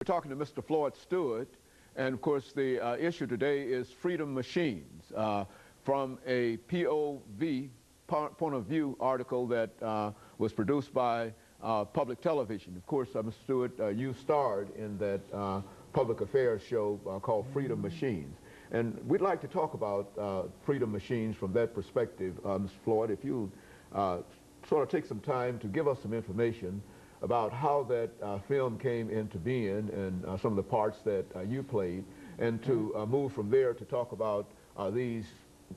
We're talking to Mr. Floyd Stewart, and of course the issue today is freedom machines from a POV, point of view article that was produced by public television. Of course, Mr. Stewart, you starred in that public affairs show called Freedom Machines. And we'd like to talk about freedom machines from that perspective. Mr. Floyd, if you sort of take some time to give us some information about how that film came into being and some of the parts that you played, and to move from there to talk about these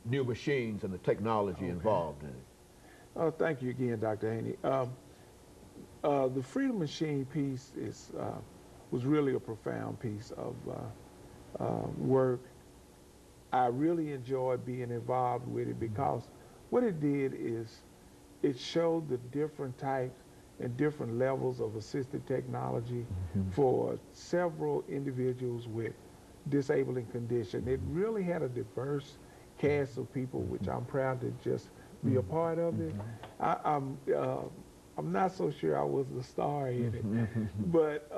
new machines and the technology involved in it. Oh, thank you again, Dr. Haney. The Freedom Machine piece was really a profound piece of work. I really enjoyed being involved with it because what it did is it showed the different types and different levels of assistive technology for several individuals with disabling condition. It really had a diverse cast of people, which I'm proud to just be a part of it. I'm not so sure I was the star in it, but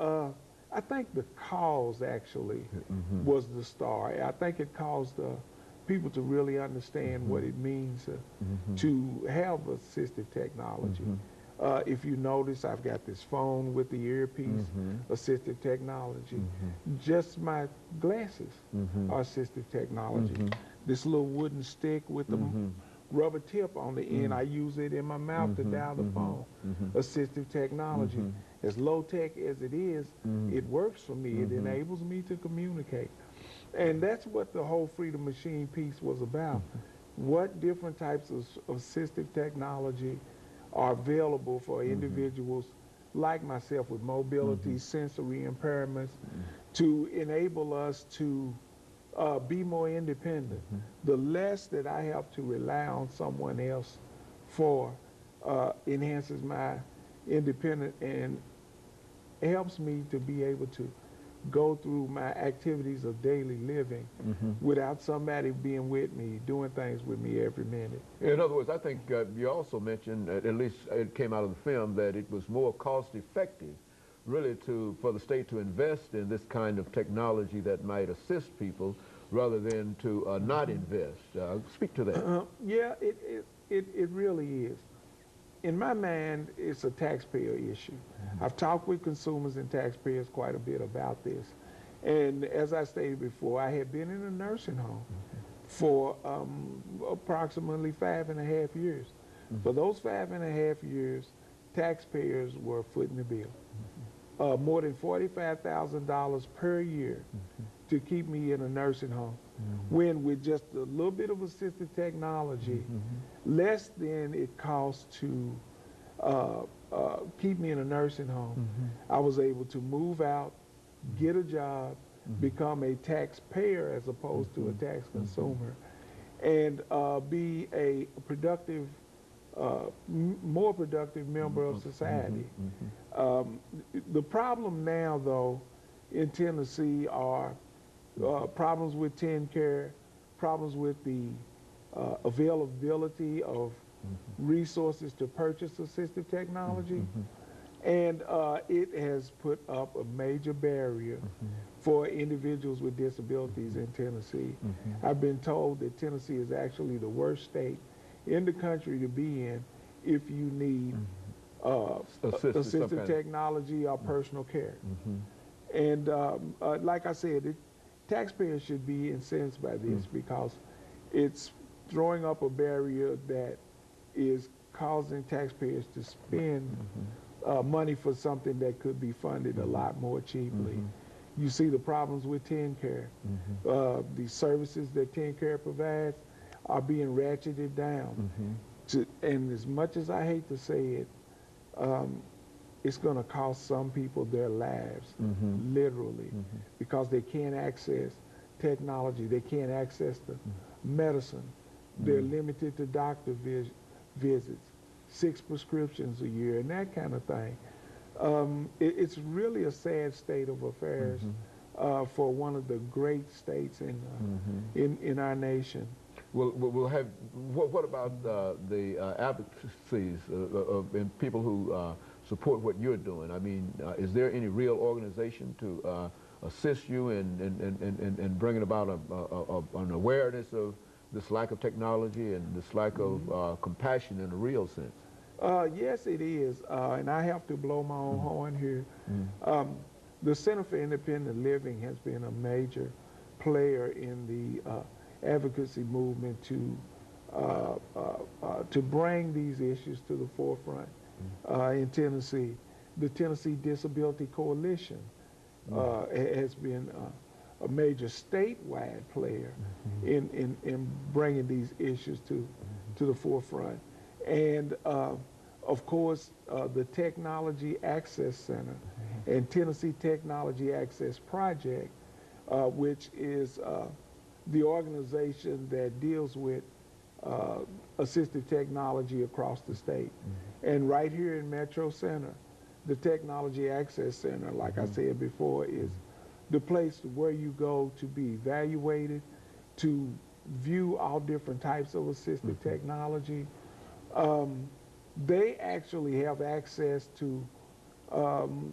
I think the cause actually was the star. I think it caused people to really understand what it means to have assistive technology. If you notice, I've got this phone with the earpiece, assistive technology. Just my glasses are assistive technology. This little wooden stick with the rubber tip on the end, I use it in my mouth to dial the phone. Assistive technology. As low-tech as it is, it works for me. It enables me to communicate. And that's what the whole Freedom Machine piece was about. What different types of assistive technology are available for individuals like myself with mobility, sensory impairments, to enable us to be more independent. The less that I have to rely on someone else for enhances my independence and helps me to be able to go through my activities of daily living without somebody being with me, doing things with me every minute. In other words, I think you also mentioned, at least it came out of the film, that it was more cost effective really for the state to invest in this kind of technology that might assist people rather than to not invest. Speak to that. Yeah, it really is. In my mind, it's a taxpayer issue. I've talked with consumers and taxpayers quite a bit about this. And as I stated before, I had been in a nursing home for approximately 5.5 years. For those 5.5 years, taxpayers were footing the bill. More than $45,000 per year to keep me in a nursing home, when with just a little bit of assistive technology, less than it costs to keep me in a nursing home, I was able to move out, get a job, become a taxpayer as opposed to a tax consumer, and be a productive, more productive member of society. The problem now, though, in Tennessee are problems with TennCare, problems with the availability of resources to purchase assistive technology, and it has put up a major barrier for individuals with disabilities in Tennessee. I've been told that Tennessee is actually the worst state in the country to be in if you need assistive technology or personal care. And like I said, taxpayers should be incensed by this because it's throwing up a barrier that is causing taxpayers to spend money for something that could be funded a lot more cheaply. You see the problems with TennCare. The services that TennCare provides are being ratcheted down. And as much as I hate to say it, it's going to cost some people their lives, literally, because they can't access technology, they can't access the medicine. They're limited to doctor visits, 6 prescriptions a year, and that kind of thing. It's really a sad state of affairs for one of the great states in our nation. We'll have, what about the advocacies and people who support what you're doing? I mean, is there any real organization to assist you in bringing about an awareness of this lack of technology and this lack of compassion in a real sense? Yes, it is, and I have to blow my own horn here. The Center for Independent Living has been a major player in the advocacy movement to bring these issues to the forefront in Tennessee. The Tennessee Disability Coalition has been a major statewide player in bringing these issues to the forefront. And of course, the Technology Access Center and Tennessee Technology Access Project, which is the organization that deals with assistive technology across the state. And right here in Metro Center, the Technology Access Center, like I said before, is the place where you go to be evaluated, to view all different types of assistive technology. They actually have access to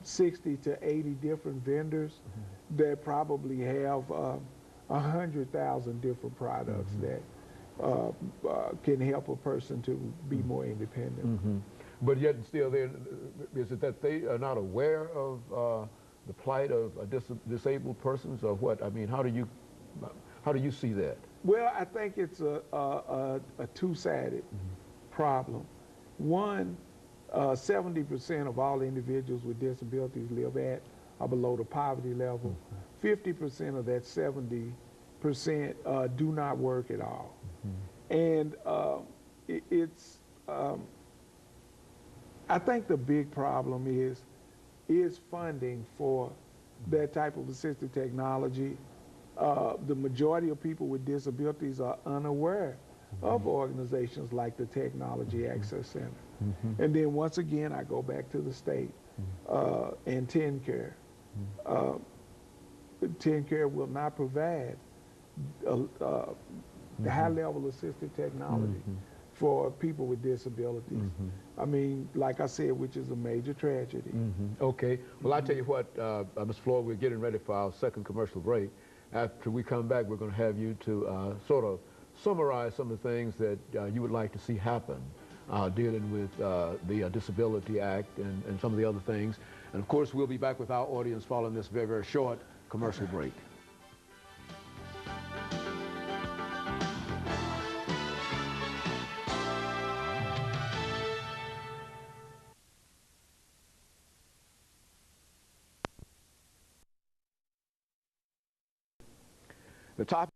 60 to 80 different vendors that probably have 100,000 different products that can help a person to be more independent. But yet still, is it that they are not aware of the plight of disabled persons, or what? I mean, how do you see that? Well, I think it's a two-sided problem. One, 70% of all individuals with disabilities live at or below the poverty level. 50% of that 70% do not work at all. And I think the big problem is funding for that type of assistive technology. The majority of people with disabilities are unaware of organizations like the Technology Access Center. And then once again, I go back to the state and TennCare. TennCare will not provide the high-level assistive technology for people with disabilities. I mean, like I said, which is a major tragedy. Okay. Well, I tell you what, Ms. Floyd, we're getting ready for our second commercial break. After we come back, we're going to have you to sort of summarize some of the things that you would like to see happen dealing with the Disability Act and some of the other things. And of course, we'll be back with our audience following this very, very short commercial break. The topic